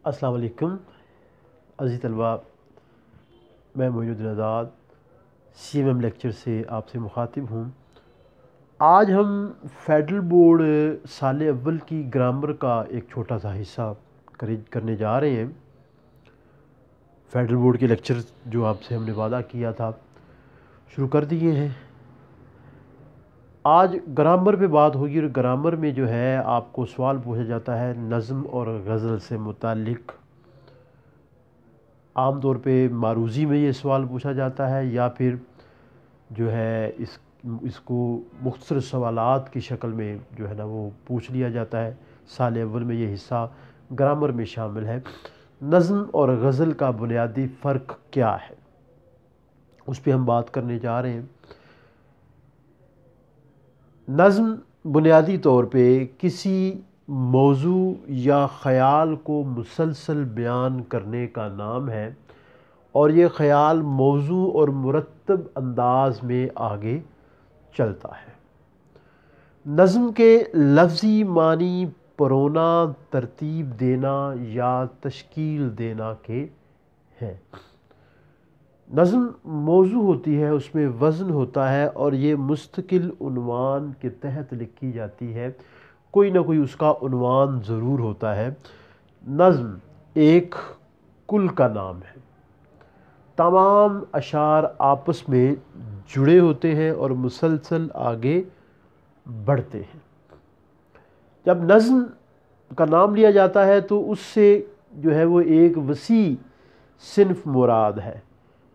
السلام علیکم عزیز طلباء، میں معین الدین آزاد سی ایم لیکچر سے آپ سے مخاطب ہوں۔ آج ہم فیڈرل بورڈ سال اول کی گرامر کا ایک چھوٹا سا حصہ کرنے جا رہے ہیں۔ فیڈرل بورڈ کے لیکچر جو آپ سے ہم نے وعدہ کیا تھا شروع کر دیے ہیں۔ آج گرامر پہ بات ہوگی، اور گرامر میں جو ہے آپ کو سوال پوچھا جاتا ہے نظم اور غزل سے متعلق۔ عام طور پہ معروضی میں یہ سوال پوچھا جاتا ہے، یا پھر جو ہے اس کو مختصر سوالات کی شکل میں جو ہے نا وہ پوچھ لیا جاتا ہے۔ سال اول میں یہ حصہ گرامر میں شامل ہے۔ نظم اور غزل کا بنیادی فرق کیا ہے، اس پہ ہم بات کرنے جا رہے ہیں۔ نظم بنیادی طور پہ کسی موضوع یا خیال کو مسلسل بیان کرنے کا نام ہے، اور یہ خیال موضوع اور مرتب انداز میں آگے چلتا ہے۔ نظم کے لفظی معنی پرونا، ترتیب دینا یا تشکیل دینا کے ہیں۔ نظم موضوع ہوتی ہے، اس میں وزن ہوتا ہے، اور یہ مستقل عنوان کے تحت لکھی جاتی ہے۔ کوئی نہ کوئی اس کا عنوان ضرور ہوتا ہے۔ نظم ایک کل کا نام ہے۔ تمام اشعار آپس میں جڑے ہوتے ہیں اور مسلسل آگے بڑھتے ہیں۔ جب نظم کا نام لیا جاتا ہے تو اس سے جو ہے وہ ایک وسیع صنف مراد ہے،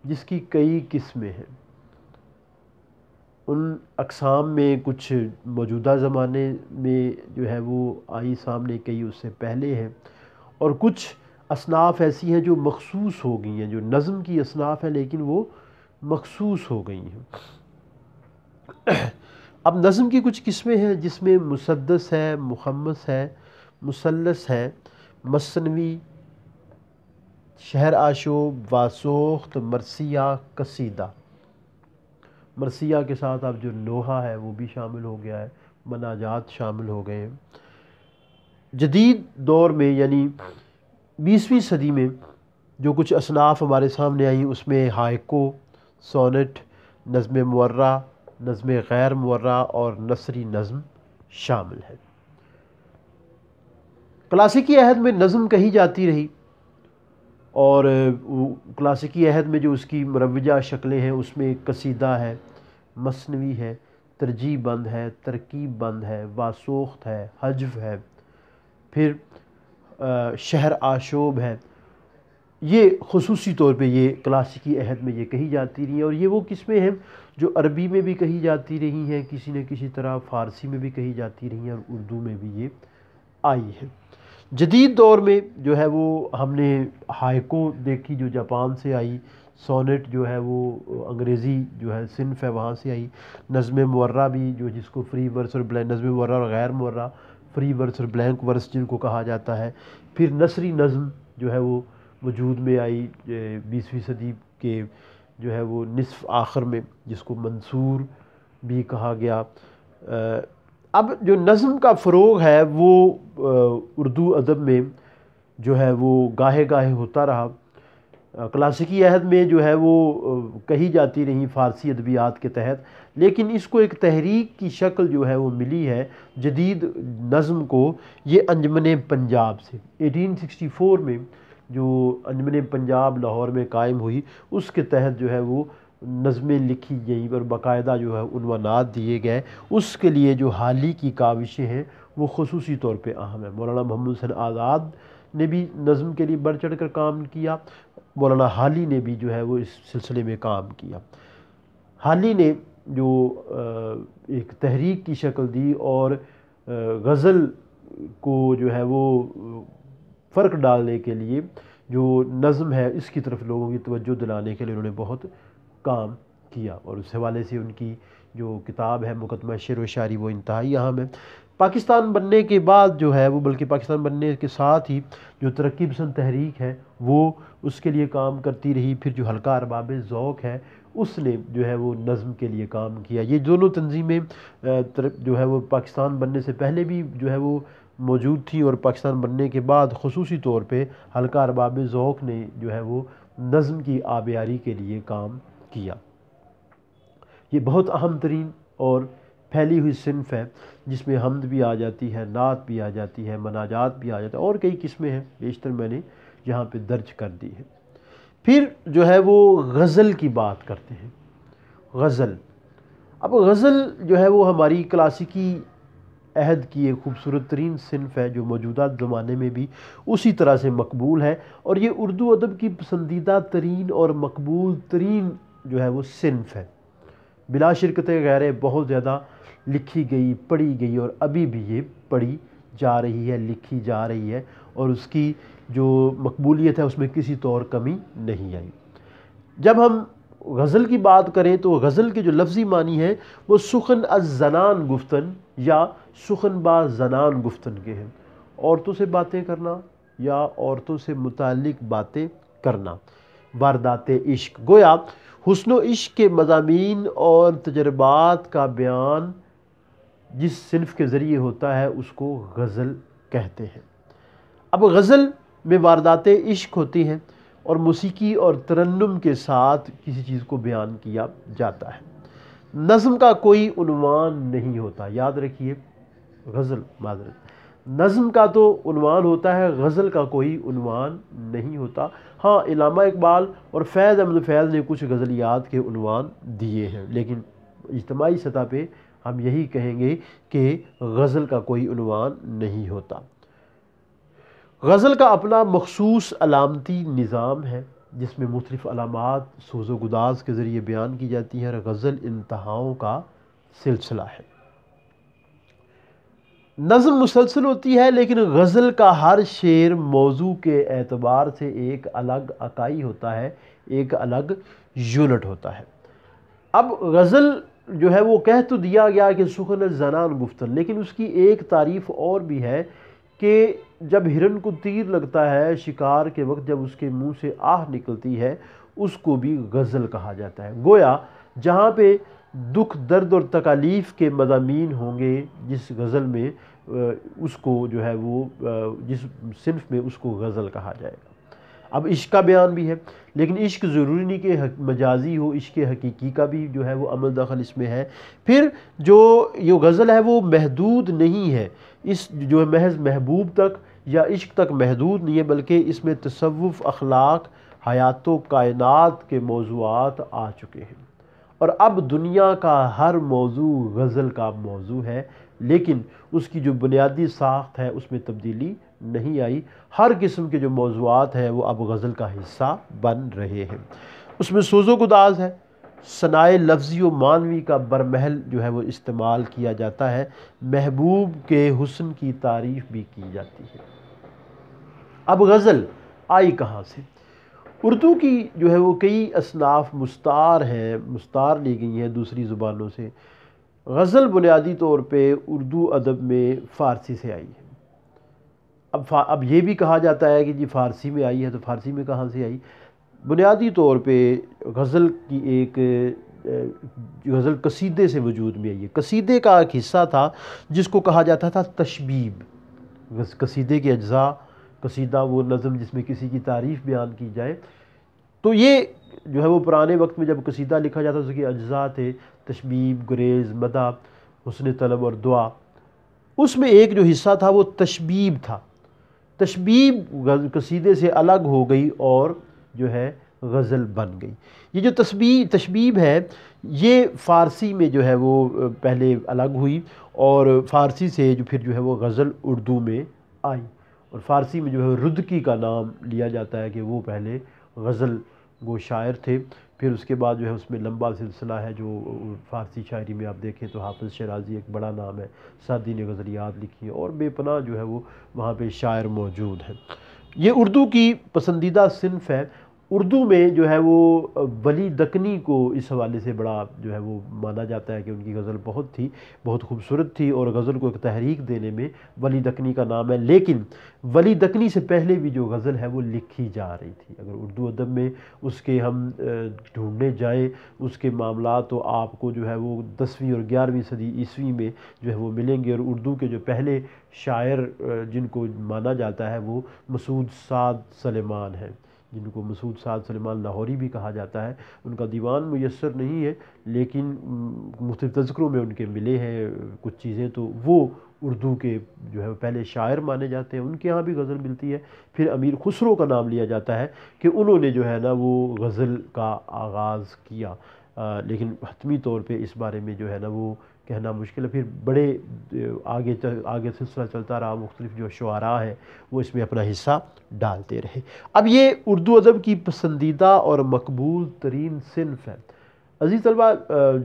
جس کی کئی قسمیں ہیں۔ ان اقسام میں کچھ موجودہ زمانے میں جو ہے وہ آئی سامنے، کئی اس سے پہلے ہیں، اور کچھ اصناف ایسی ہیں جو مخصوص ہو گئی ہیں، جو نظم کی اصناف ہیں لیکن وہ مخصوص ہو گئی ہیں۔ اب نظم کی کچھ قسمیں ہیں جس میں مسدس ہے، مخمس ہے، مثلث ہے، مثنوی، شہر آشوب، واسوخت، مرثیہ، قصیدہ۔ مرثیہ کے ساتھ اب جو نوحہ ہے وہ بھی شامل ہو گیا ہے، مناجات شامل ہو گئے ہیں۔ جدید دور میں یعنی 20ویں صدی میں جو کچھ اصناف ہمارے سامنے آئیں، اس میں ہائکو، سونٹ، نظم مورع، نظم غیر مورع اور نثری نظم شامل ہے۔ کلاسیکی عہد میں نظم کہی جاتی رہی، اور کلاسیکی عہد میں جو اس کی مروجہ شکلیں ہیں اس میں قصیدہ ہے، مثنوی ہے، ترجیع بند ہے، ترکیب بند ہے، واسوخت ہے، حجو ہے، پھر شہر آشوب ہے۔ یہ خصوصی طور پہ یہ کلاسیکی عہد میں یہ کہی جاتی رہی ہیں، اور یہ وہ قسمیں ہیں جو عربی میں بھی کہی جاتی رہی ہیں، کسی نہ کسی طرح فارسی میں بھی کہی جاتی رہی ہیں، اور اردو میں بھی یہ آئی ہے۔ جدید دور میں جو ہے وہ ہم نے ہائکو دیکھی جو جاپان سے آئی، سونٹ جو ہے وہ انگریزی جو ہے صنف ہے وہاں سے آئی، نظم مورع بھی جو جس کو فری ورس اور نظم مورع اور غیر مورع، فری ورس اور بلینک ورس جن کو کہا جاتا ہے۔ پھر نثری نظم جو ہے وہ وجود میں آئی 20ویں صدی کے جو ہے وہ نصف آخر میں، جس کو منثور بھی کہا گیا۔ اب جو نظم کا فروغ ہے وہ اردو ادب میں جو ہے وہ گاہے گاہے ہوتا رہا۔ کلاسیکی عہد میں جو ہے وہ کہی جاتی رہی فارسی ادبیات کے تحت، لیکن اس کو ایک تحریک کی شکل جو ہے وہ ملی ہے جدید نظم کو، یہ انجمن پنجاب سے 1864 میں جو انجمن پنجاب لاہور میں قائم ہوئی، اس کے تحت جو ہے وہ نظمیں لکھی گئیں اور باقاعدہ جو ہے عنوانات دیے گئے۔ اس کے لیے جو حالی کی کاوشیں ہیں وہ خصوصی طور پہ اہم ہیں۔ مولانا محمد حسین آزاد نے بھی نظم کے لیے بڑھ چڑھ کر کام کیا، مولانا حالی نے بھی جو ہے وہ اس سلسلے میں کام کیا۔ حالی نے جو ایک تحریک کی شکل دی، اور غزل کو جو ہے وہ فرق ڈالنے کے لیے جو نظم ہے اس کی طرف لوگوں کی توجہ دلانے کے لیے انہوں نے بہت کام کیا، اور اس حوالے سے ان کی جو کتاب ہے مقدمہ شعر و شاعری وہ انتہائی اہم ہے۔ پاکستان بننے کے بعد جو ہے وہ، بلکہ پاکستان بننے کے ساتھ ہی جو ترقی پسند تحریک ہے وہ اس کے لیے کام کرتی رہی۔ پھر جو حلقہ ارباب ذوق ہے اس نے جو ہے وہ نظم کے لیے کام کیا۔ یہ دونوں تنظیمیں جو ہے وہ پاکستان بننے سے پہلے بھی جو ہے وہ موجود تھیں، اور پاکستان بننے کے بعد خصوصی طور پہ حلقہ ارباب ذوق نے جو ہے وہ نظم کی آبیاری کے لیے کام کیا۔ یہ بہت اہم ترین اور پھیلی ہوئی صنف ہے، جس میں حمد بھی آ جاتی ہے، نعت بھی آ جاتی ہے، مناجات بھی آ جاتا ہے، اور کئی قسمیں ہیں، بیشتر میں نے یہاں پہ درج کر دی ہے۔ پھر جو ہے وہ غزل کی بات کرتے ہیں۔ غزل، اب غزل جو ہے وہ ہماری کلاسیکی عہد کی ایک خوبصورت ترین صنف ہے، جو موجودہ زمانے میں بھی اسی طرح سے مقبول ہے، اور یہ اردو ادب کی پسندیدہ ترین اور مقبول ترین جو ہے وہ صنف ہے۔ بلا شرکت غیرے بہت زیادہ لکھی گئی، پڑھی گئی، اور ابھی بھی یہ پڑھی جا رہی ہے، لکھی جا رہی ہے، اور اس کی جو مقبولیت ہے اس میں کسی طور کمی نہیں آئی۔ جب ہم غزل کی بات کریں تو غزل کے جو لفظی معنی ہیں وہ سخن از زنان گفتن یا سخن با زنان گفتن کے ہیں، عورتوں سے باتیں کرنا یا عورتوں سے متعلق باتیں کرنا۔ واردات عشق، گویا حسن و عشق کے مضامین اور تجربات کا بیان جس صنف کے ذریعے ہوتا ہے اس کو غزل کہتے ہیں۔ اب غزل میں واردات عشق ہوتی ہیں، اور موسیقی اور ترنم کے ساتھ کسی چیز کو بیان کیا جاتا ہے۔ نظم کا کوئی عنوان نہیں ہوتا، یاد رکھیے، نظم کا تو عنوان ہوتا ہے، غزل کا کوئی عنوان نہیں ہوتا۔ ہاں، علامہ اقبال اور فیض احمد فیض نے کچھ غزلیات کے عنوان دیے ہیں، لیکن اجتماعی سطح پہ ہم یہی کہیں گے کہ غزل کا کوئی عنوان نہیں ہوتا۔ غزل کا اپنا مخصوص علامتی نظام ہے، جس میں مختلف علامات سوز و گداز کے ذریعے بیان کی جاتی ہیں، اور غزل انتہاؤں کا سلسلہ ہے۔ نظم مسلسل ہوتی ہے، لیکن غزل کا ہر شعر موضوع کے اعتبار سے ایک الگ اکائی ہوتا ہے، ایک الگ یونٹ ہوتا ہے۔ اب غزل جو ہے وہ کہہ تو دیا گیا کہ سخن زنان گفتن، لیکن اس کی ایک تعریف اور بھی ہے کہ جب ہرن کو تیر لگتا ہے شکار کے وقت، جب اس کے منہ سے آہ نکلتی ہے، اس کو بھی غزل کہا جاتا ہے۔ گویا جہاں پہ دکھ، درد اور تکالیف کے مضامین ہوں گے جس غزل میں، اس کو جو ہے وہ جس صنف میں اس کو غزل کہا جائے گا۔ اب عشق کا بیان بھی ہے، لیکن عشق ضروری نہیں کہ مجازی ہو، عشق حقیقی کا بھی جو ہے وہ عمل دخل اس میں ہے۔ پھر جو یہ غزل ہے وہ محدود نہیں ہے، اس جو ہے محض محبوب تک یا عشق تک محدود نہیں ہے، بلکہ اس میں تصوف، اخلاق، حیات و کائنات کے موضوعات آ چکے ہیں، اور اب دنیا کا ہر موضوع غزل کا موضوع ہے، لیکن اس کی جو بنیادی ساخت ہے اس میں تبدیلی نہیں آئی۔ ہر قسم کے جو موضوعات ہیں وہ اب غزل کا حصہ بن رہے ہیں۔ اس میں سوز و گداز ہے، ثنائے لفظی و معنوی کا برمحل جو ہے وہ استعمال کیا جاتا ہے، محبوب کے حسن کی تعریف بھی کی جاتی ہے۔ اب غزل آئی کہاں سے؟ اردو کی جو ہے وہ کئی اصناف مستعار ہیں، مستعار لی گئی ہیں دوسری زبانوں سے۔ غزل بنیادی طور پہ اردو ادب میں فارسی سے آئی ہے۔ اب یہ بھی کہا جاتا ہے کہ جی فارسی میں آئی ہے، تو فارسی میں کہاں سے آئی؟ بنیادی طور پہ غزل کی ایک غزل قصیدے سے وجود میں آئی ہے۔ قصیدے کا ایک حصہ تھا جس کو کہا جاتا تھا تشبیب۔ قصیدے کے اجزاء، قصیدہ وہ نظم جس میں کسی کی تعریف بیان کی جائے، تو یہ جو ہے وہ پرانے وقت میں جب قصیدہ لکھا جاتا اس کے اجزاء تھے، تشبیب، گریز، مدح، حسن طلب اور دعا۔ اس میں ایک جو حصہ تھا وہ تشبیب تھا۔ تشبیب قصیدے سے الگ ہو گئی اور جو ہے غزل بن گئی۔ یہ جو تشبیب ہے یہ فارسی میں جو ہے وہ پہلے الگ ہوئی، اور فارسی سے جو پھر جو ہے وہ غزل اردو میں آئی، اور فارسی میں جو ہے رودکی کا نام لیا جاتا ہے کہ وہ پہلے غزل وہ شاعر تھے۔ پھر اس کے بعد جو ہے اس میں لمبا سلسلہ ہے، جو فارسی شاعری میں آپ دیکھیں تو حافظ شیرازی ایک بڑا نام ہے، سعدی نے غزلیات لکھی ہیں، اور بے پناہ جو ہے وہ وہاں پہ شاعر موجود ہیں۔ یہ اردو کی پسندیدہ صنف ہے، اردو میں جو ہے وہ ولی دکنی کو اس حوالے سے بڑا جو ہے وہ مانا جاتا ہے کہ ان کی غزل بہت خوبصورت تھی، اور غزل کو ایک تحریک دینے میں ولی دکنی کا نام ہے۔ لیکن ولی دکنی سے پہلے بھی جو غزل ہے وہ لکھی جا رہی تھی۔ اگر اردو ادب میں اس کے ہم ڈھونڈنے جائیں اس کے معاملات، تو آپ کو جو ہے وہ 10ویں اور 11ویں صدی عیسوی میں جو ہے وہ ملیں گے۔ اور اردو کے جو پہلے شاعر جن کو مانا جاتا ہے وہ مسعود سعد سلیمان ہیں، جن کو مسعود سعد سلیمان لاہوری بھی کہا جاتا ہے۔ ان کا دیوان میسر نہیں ہے، لیکن مختلف تذکروں میں ان کے ملے ہیں کچھ چیزیں، تو وہ اردو کے جو ہے پہلے شاعر مانے جاتے ہیں۔ ان کے ہاں بھی غزل ملتی ہے۔ پھر امیر خسرو کا نام لیا جاتا ہے کہ انہوں نے جو ہے نا وہ غزل کا آغاز کیا، لیکن حتمی طور پہ اس بارے میں جو ہے نا وہ کہنا مشکل ہے۔ پھر بڑے آگے سلسلہ چلتا رہا، مختلف جو شعراء ہیں وہ اس میں اپنا حصہ ڈالتے رہے۔ اب یہ اردو ادب کی پسندیدہ اور مقبول ترین صنف ہے۔ عزیز طلبہ،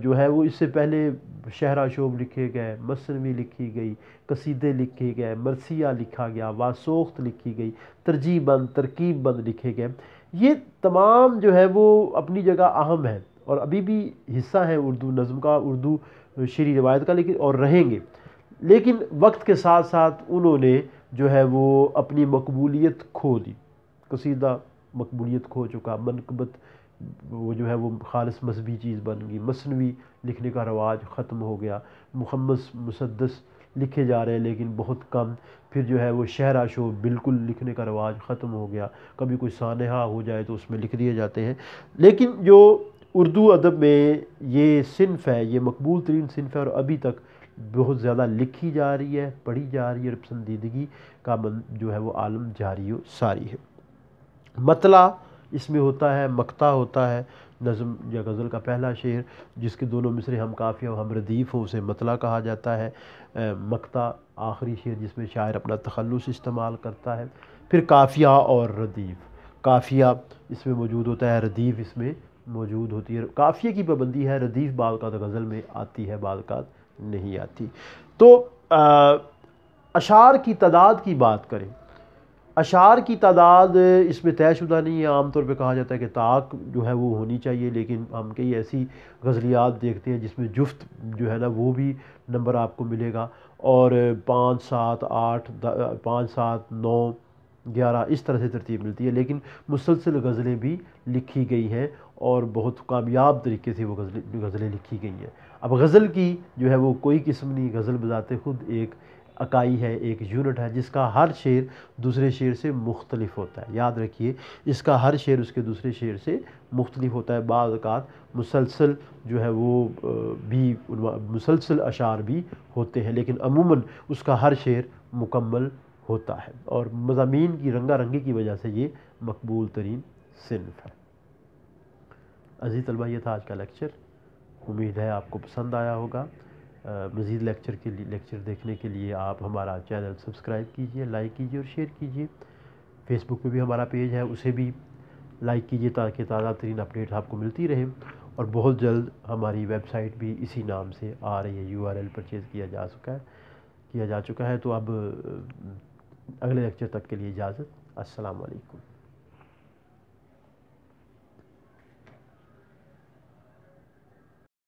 جو ہے وہ اس سے پہلے شہر آشوب لکھے گئے، مثنوی لکھی گئی، قصیدے لکھے گئے، مرثیہ لکھا گیا، واسوخت لکھی گئی، ترجیع بند، ترکیب بند لکھے گئے۔ یہ تمام جو ہے وہ اپنی جگہ اہم ہے اور ابھی بھی حصہ ہیں اردو نظم کا، اردو شعری روایت کا، لیکن اور رہیں گے۔ لیکن وقت کے ساتھ ساتھ انہوں نے جو ہے وہ اپنی مقبولیت کھو دی۔ قصیدہ مقبولیت کھو چکا، منقبت وہ جو ہے وہ خالص مذہبی چیز بن گئی، مثنوی لکھنے کا رواج ختم ہو گیا، محمد مسدس لکھے جا رہے ہیں لیکن بہت کم۔ پھر جو ہے وہ شعر آشوب بالکل لکھنے کا رواج ختم ہو گیا، کبھی کوئی سانحہ ہو جائے تو اس میں لکھ دیے جاتے ہیں۔ لیکن جو اردو ادب میں یہ صنف ہے، یہ مقبول ترین صنف ہے، اور ابھی تک بہت زیادہ لکھی جا رہی ہے، پڑھی جا رہی ہے، اور پسندیدگی کا جو ہے وہ عالم جاری و ساری ہے۔ مطلع اس میں ہوتا ہے، مقطع ہوتا ہے، نظم یا غزل کا پہلا شعر جس کے دونوں مصرے ہم قافیہ و ہم ردیف ہوں اسے مطلع کہا جاتا ہے۔ مقطع آخری شعر جس میں شاعر اپنا تخلص استعمال کرتا ہے۔ پھر قافیہ اور ردیف، قافیہ اس میں موجود ہوتا ہے، ردیف اس میں موجود ہوتی ہے۔ قافیے کی پابندی ہے، ردیف بعض اوقات غزل میں آتی ہے، بعض اوقات نہیں آتی۔ تو اشعار کی تعداد کی بات کریں، اشعار کی تعداد اس میں طے شدہ نہیں ہے۔ عام طور پہ کہا جاتا ہے کہ طاق جو ہے وہ ہونی چاہیے، لیکن ہم کئی ایسی غزلیات دیکھتے ہیں جس میں جفت جو ہے نا وہ بھی نمبر آپ کو ملے گا، اور 5 7 8 5 7 9 11 اس طرح سے ترتیب ملتی ہے۔ لیکن مسلسل غزلیں بھی لکھی گئی ہیں اور بہت کامیاب طریقے سے وہ غزلیں لکھی گئی ہیں۔ اب غزل کی جو ہے وہ کوئی قسم نہیں، غزل بذات خود ایک اکائی ہے، ایک یونٹ ہے جس کا ہر شعر دوسرے شعر سے مختلف ہوتا ہے۔ یاد رکھیے، اس کا ہر شعر اس کے دوسرے شعر سے مختلف ہوتا ہے۔ بعض اوقات مسلسل جو ہے وہ بھی مسلسل اشعار بھی ہوتے ہیں، لیکن عموماً اس کا ہر شعر مکمل ہوتا ہے، اور مضامین کی رنگا رنگی کی وجہ سے یہ مقبول ترین صنف ہے۔ عزیز طلبہ، یہ تھا آج کا لیکچر، امید ہے آپ کو پسند آیا ہوگا۔ مزید لیکچر دیکھنے کے لیے آپ ہمارا چینل سبسکرائب کیجئے، لائک کیجئے اور شیئر کیجئے۔ فیس بک پہ بھی ہمارا پیج ہے، اسے بھی لائک کیجئے تاکہ تازہ ترین اپڈیٹ آپ کو ملتی رہے، اور بہت جلد ہماری ویب سائٹ بھی اسی نام سے آ رہی ہے، URL پرچیز کیا جا چکا ہے۔ تو اب اگلے لیکچر تک کے لیے اجازت، السلام علیکم۔